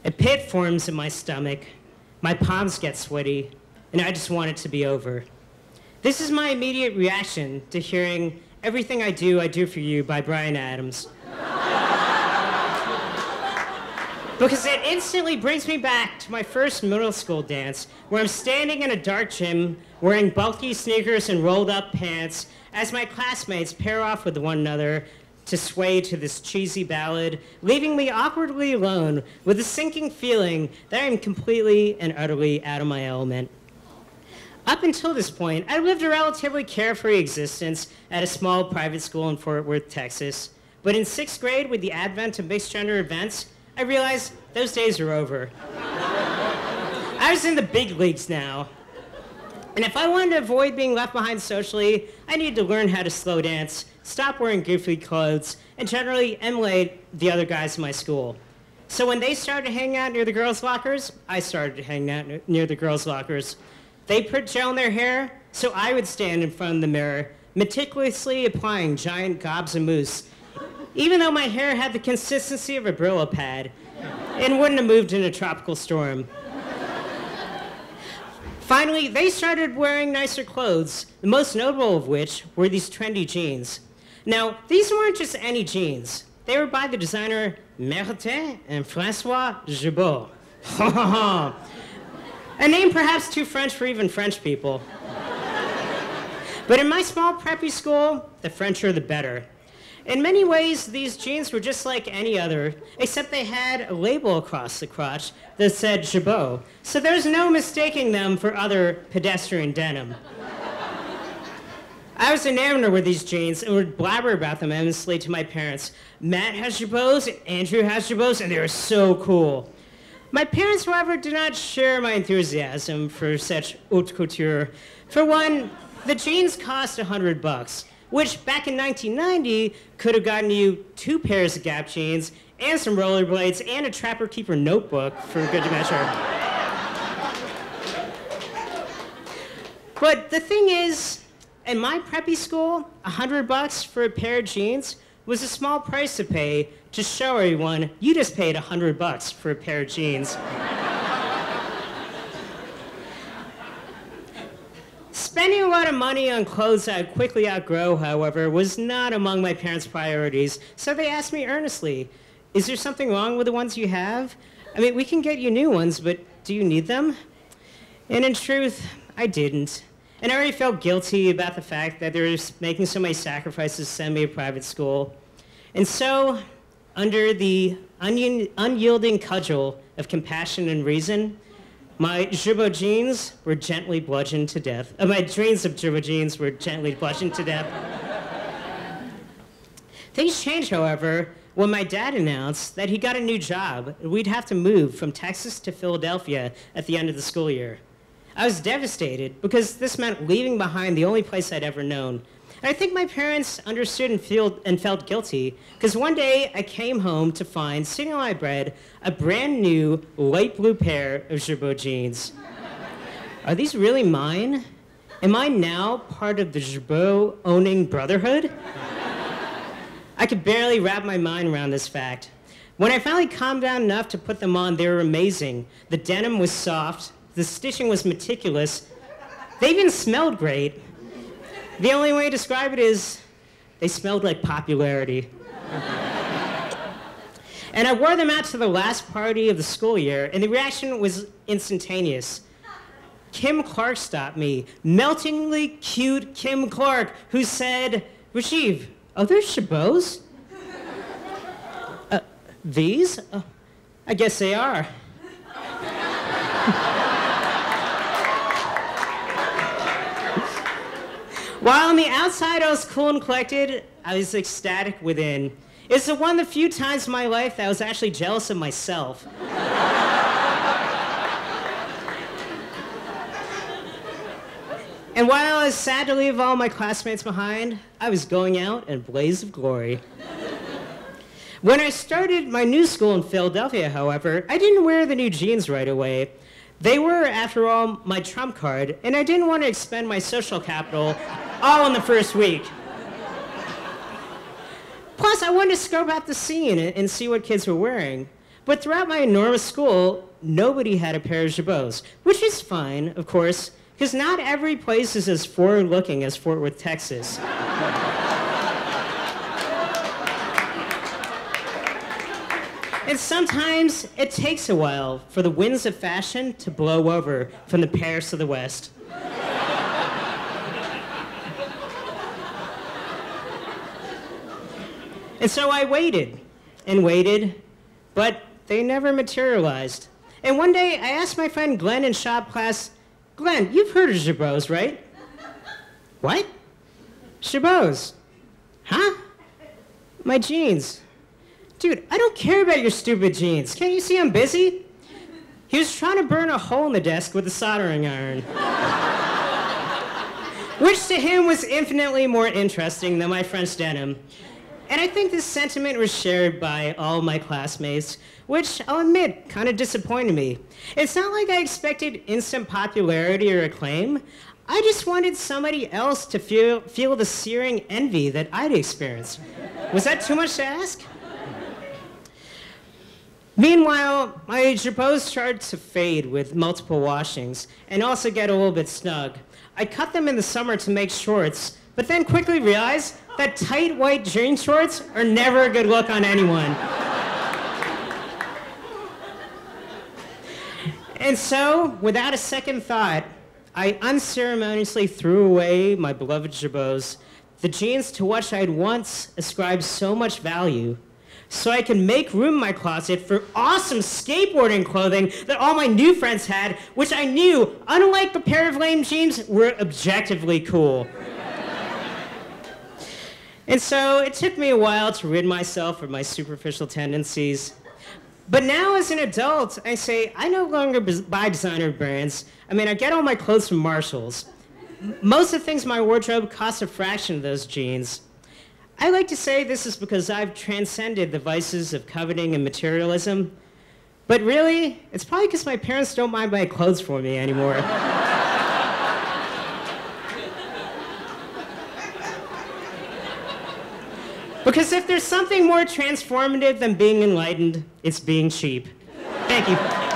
A pit forms in my stomach, my palms get sweaty, and I just want it to be over. This is my immediate reaction to hearing Everything I Do for You by Bryan Adams. Because it instantly brings me back to my first middle school dance, where I'm standing in a dark gym, wearing bulky sneakers and rolled up pants, as my classmates pair off with one another to sway to this cheesy ballad, leaving me awkwardly alone with a sinking feeling that I am completely and utterly out of my element. Up until this point, I lived a relatively carefree existence at a small private school in Fort Worth, Texas. But in 6th grade, with the advent of mixed gender events, I realized those days are over. I was in the big leagues now. And if I wanted to avoid being left behind socially, I needed to learn how to slow dance, stop wearing goofy clothes, and generally emulate the other guys in my school. So when they started to hang out near the girls' lockers, I started to hang out near the girls' lockers. They put gel in their hair, so I would stand in front of the mirror, meticulously applying giant gobs of mousse, even though my hair had the consistency of a Brillo pad and wouldn't have moved in a tropical storm. Finally, they started wearing nicer clothes, the most notable of which were these trendy jeans. Now, these weren't just any jeans. They were by the designer Martin and Francois Gibault. A name perhaps too French for even French people. But in my small preppy school, the Frencher the better. In many ways, these jeans were just like any other, except they had a label across the crotch that said Gibault, so there's no mistaking them for other pedestrian denim. I was enamored with these jeans and would blabber about them endlessly to my parents. Matt has Gibaults, Andrew has Gibaults, and they were so cool. My parents, however, did not share my enthusiasm for such haute couture. For one, the jeans cost $100, which back in 1990 could have gotten you 2 pairs of Gap jeans and some rollerblades and a Trapper Keeper notebook for good measure. But the thing is, in my preppy school, $100 for a pair of jeans was a small price to pay to show everyone you just paid $100 for a pair of jeans. Spending a lot of money on clothes I'd quickly outgrow, however, was not among my parents' priorities, so they asked me earnestly, is there something wrong with the ones you have? I mean, we can get you new ones, but do you need them? And in truth, I didn't. And I already felt guilty about the fact that they were making so many sacrifices to send me to private school. And so, under the unyielding cudgel of compassion and reason, my Gibault jeans were gently bludgeoned to death. My dreams of Gibault jeans were gently bludgeoned to death. Things changed, however, when my dad announced that he got a new job and we'd have to move from Texas to Philadelphia at the end of the school year. I was devastated because this meant leaving behind the only place I'd ever known. And I think my parents understood and felt guilty because one day I came home to find, sitting on my bed, a brand new light blue pair of Gibault jeans. Are these really mine? Am I now part of the Gibault owning brotherhood? I could barely wrap my mind around this fact. When I finally calmed down enough to put them on, they were amazing. The denim was soft, the stitching was meticulous, they even smelled great. The only way to describe it is they smelled like popularity. And I wore them out to the last party of the school year, and the reaction was instantaneous. Kim Clark stopped me, meltingly cute Kim Clark, who said, Rajiv, are there Gibaults? These? I guess they are. While on the outside I was cool and collected, I was ecstatic within. It's one of the few times in my life that I was actually jealous of myself. And while I was sad to leave all my classmates behind, I was going out in a blaze of glory. When I started my new school in Philadelphia, however, I didn't wear the new jeans right away. They were, after all, my trump card, and I didn't want to expend my social capital all in the first week. Plus, I wanted to scope out the scene and see what kids were wearing. But throughout my enormous school, nobody had a pair of jabots, which is fine, of course, because not every place is as forward-looking as Fort Worth, Texas. And sometimes it takes a while for the winds of fashion to blow over from the Paris of the West. And so I waited and waited, but they never materialized. And one day I asked my friend Glenn in shop class, "Glenn, you've heard of jabots, right?" "What?" "Jabots." "Huh?" "My jeans." "Dude, I don't care about your stupid jeans. Can't you see I'm busy?" He was trying to burn a hole in the desk with a soldering iron. Which to him was infinitely more interesting than my French denim. And I think this sentiment was shared by all my classmates, which I'll admit kind of disappointed me. It's not like I expected instant popularity or acclaim. I just wanted somebody else to feel the searing envy that I'd experienced. Was that too much to ask? Meanwhile, my jabots started to fade with multiple washings and also get a little bit snug. I cut them in the summer to make shorts, but then quickly realized that tight white jean shorts are never a good look on anyone. And so, without a second thought, I unceremoniously threw away my beloved jabots, the jeans to which I'd once ascribed so much value, so I could make room in my closet for awesome skateboarding clothing that all my new friends had, which I knew, unlike a pair of lame jeans, were objectively cool. And so it took me a while to rid myself of my superficial tendencies. But now as an adult, I say I no longer buy designer brands. I mean, I get all my clothes from Marshalls. Most of the things in my wardrobe cost a fraction of those jeans. I like to say this is because I've transcended the vices of coveting and materialism. But really, it's probably because my parents don't mind buying clothes for me anymore. Because if there's something more transformative than being enlightened, it's being cheap. Thank you.